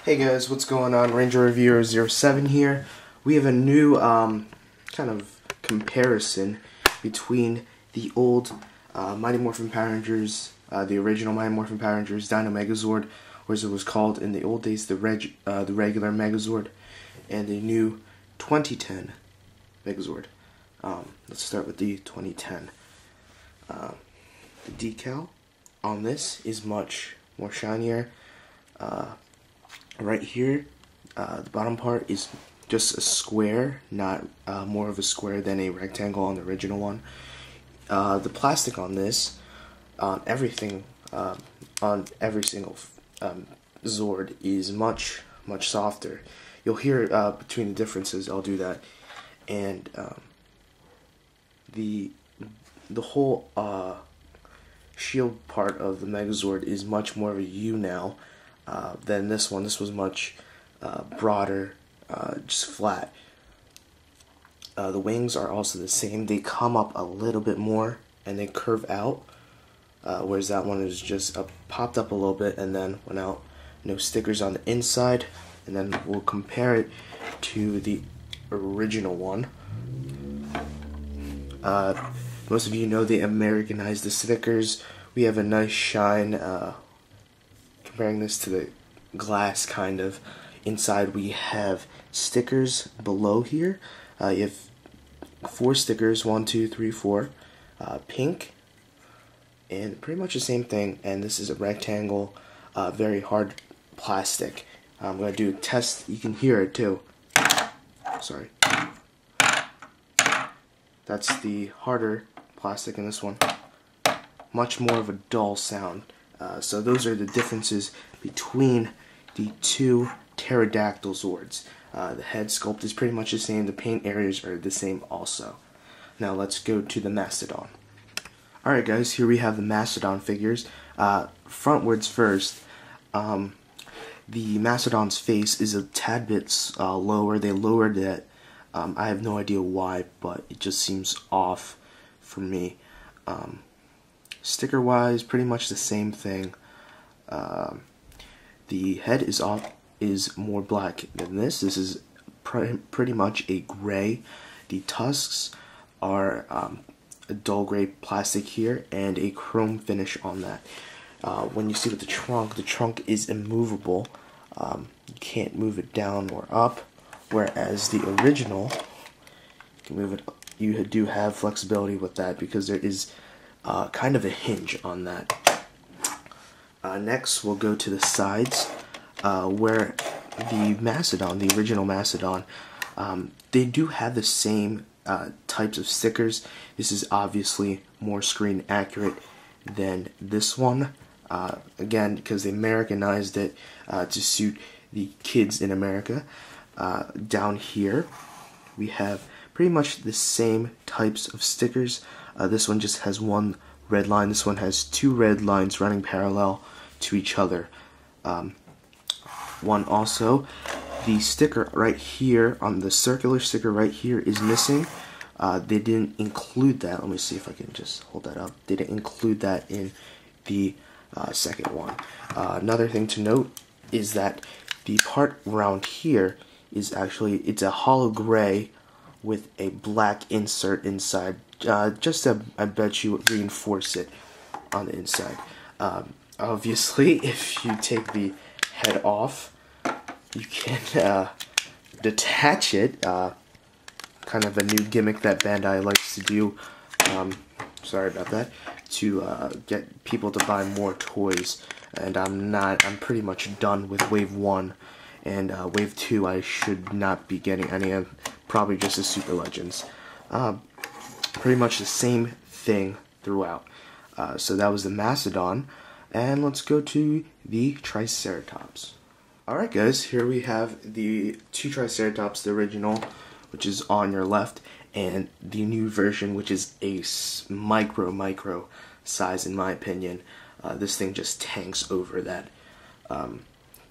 Hey guys, what's going on? Ranger Reviewer 07 here. We have a new kind of comparison between the old Mighty Morphin Power Rangers, the original Mighty Morphin Power Rangers Dino Megazord, or as it was called in the old days, the regular Megazord, and the new 2010 Megazord. Let's start with the 2010. The decal on this is much more shinier. Right here, the bottom part is just a square, not more of a square than a rectangle on the original one. The plastic on this, on everything, on every single Zord is much softer. You'll hear between the differences. I'll do that, and the whole shield part of the Megazord is much more of a U now than this one. This was much broader, just flat. The wings are also the same. They come up a little bit more and they curve out, whereas that one is just popped up a little bit and then went out. No stickers on the inside, and then we'll compare it to the original one. Most of you know they Americanized the stickers. We have a nice shine. Comparing this to the glass, kind of. Inside we have stickers below here. You have 4 stickers, 1, 2, 3, 4. Pink, and pretty much the same thing. And this is a rectangle, very hard plastic. I'm going to do a test. You can hear it too. Sorry. That's the harder plastic in this one. Much more of a dull sound. So those are the differences between the two Pterodactyl Zords. The head sculpt is pretty much the same. The paint areas are the same also. Now let's go to the Mastodon. Alright guys, here we have the Mastodon figures. Frontwards first. The Mastodon's face is a tad bit lower. They lowered it. I have no idea why, but it just seems off for me. Sticker wise, pretty much the same thing. The head is more black than this. This is pretty much a gray. The tusks are a dull gray plastic here and a chrome finish on that. When you see with the trunk is immovable. You can't move it down or up, whereas the original, you can move it. You do have flexibility with that because there is kind of a hinge on that. Next, we'll go to the sides, where the Mastodon, the original Mastodon, they do have the same types of stickers. This is obviously more screen accurate than this one. Again, because they Americanized it to suit the kids in America. Down here, we have pretty much the same types of stickers. This one just has one red line. This one has 2 red lines running parallel to each other. One also, the sticker right here, on the circular sticker right here, is missing. They didn't include that. Let me see if I can just hold that up. They didn't include that in the second one. Another thing to note is that the part around here is actually, it's a hollow gray with a black insert inside, just to, I bet you, reinforce it on the inside. Obviously, if you take the head off, you can detach it. Kind of a new gimmick that Bandai likes to do. Sorry about that. To get people to buy more toys, and I'm pretty much done with Wave 1, and Wave 2 I should not be getting any of, probably just the Super Legends. Pretty much the same thing throughout. So that was the Mastodon, and let's go to the Triceratops. Alright guys, here we have the 2 Triceratops, the original, which is on your left, and the new version, which is a micro size in my opinion. This thing just tanks over that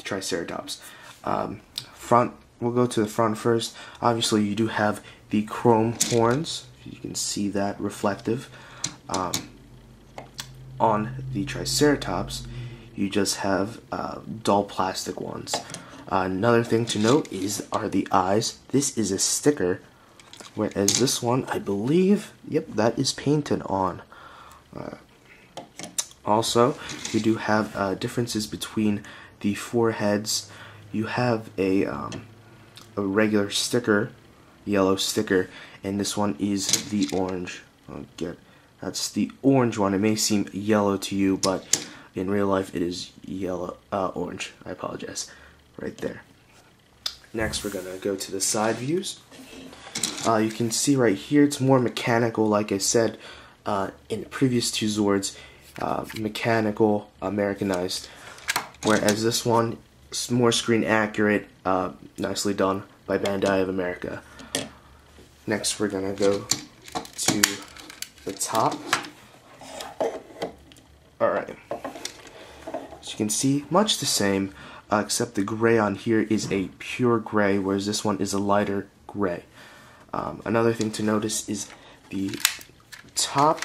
Triceratops. Front, we'll go to the front first. Obviously you do have the chrome horns. You can see that reflective. On the Triceratops, you just have dull plastic ones. Another thing to note are the eyes. This is a sticker, whereas this one, I believe, yep, that is painted on. Also, we do have differences between the foreheads. You have a regular sticker, yellow sticker, and this one is the orange. That's the orange one. It may seem yellow to you, but in real life it is yellow, orange. I apologize. Right there. Next, we're gonna go to the side views. You can see right here, it's more mechanical, like I said in the previous two Zords, mechanical, Americanized, whereas this one is more screen accurate, nicely done by Bandai of America. Next, we're gonna go to the top. Alright, as you can see, much the same, except the gray on here is a pure gray, whereas this one is a lighter gray. Another thing to notice is the top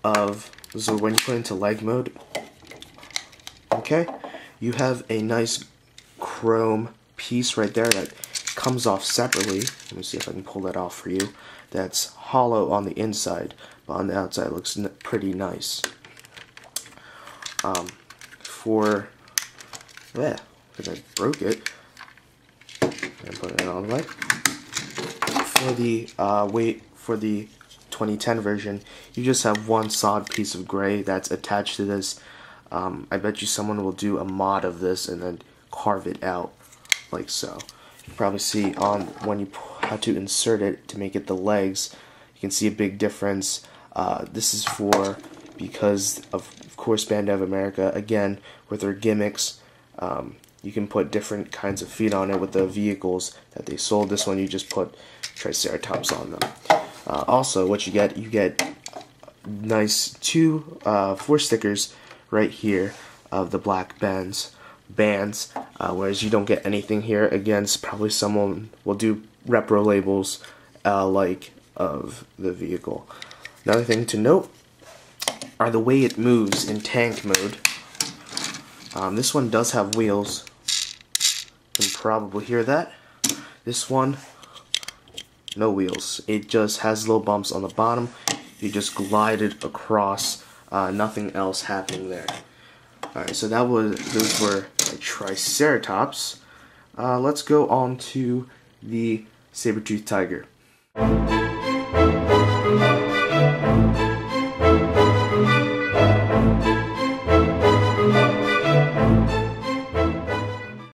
of Zord, when you put it into leg mode, okay, you have a nice chrome piece right there that comes off separately. Let me see if I can pull that off for you. That's hollow on the inside, but on the outside it looks pretty nice. Because I broke it, and put it on the leg. For the 2010 version, you just have one solid piece of gray that's attached to this. I bet you someone will do a mod of this and then carve it out like so. You can probably see on when you have to insert it to make it the legs, you can see a big difference. This is because of course, Bandai of America, again, with their gimmicks. You can put different kinds of feet on it with the vehicles that they sold. This one, you just put Triceratops on them. Also, what you get nice 4 stickers right here of the black bands, whereas you don't get anything here. Again, probably someone will do Reprolabels like of the vehicle. Another thing to note are the way it moves in tank mode. This one does have wheels. You can probably hear that. This one, no wheels. It just has little bumps on the bottom. You just glide it across. Nothing else happening there. Alright, so those were the Triceratops. Let's go on to the saber-toothed tiger.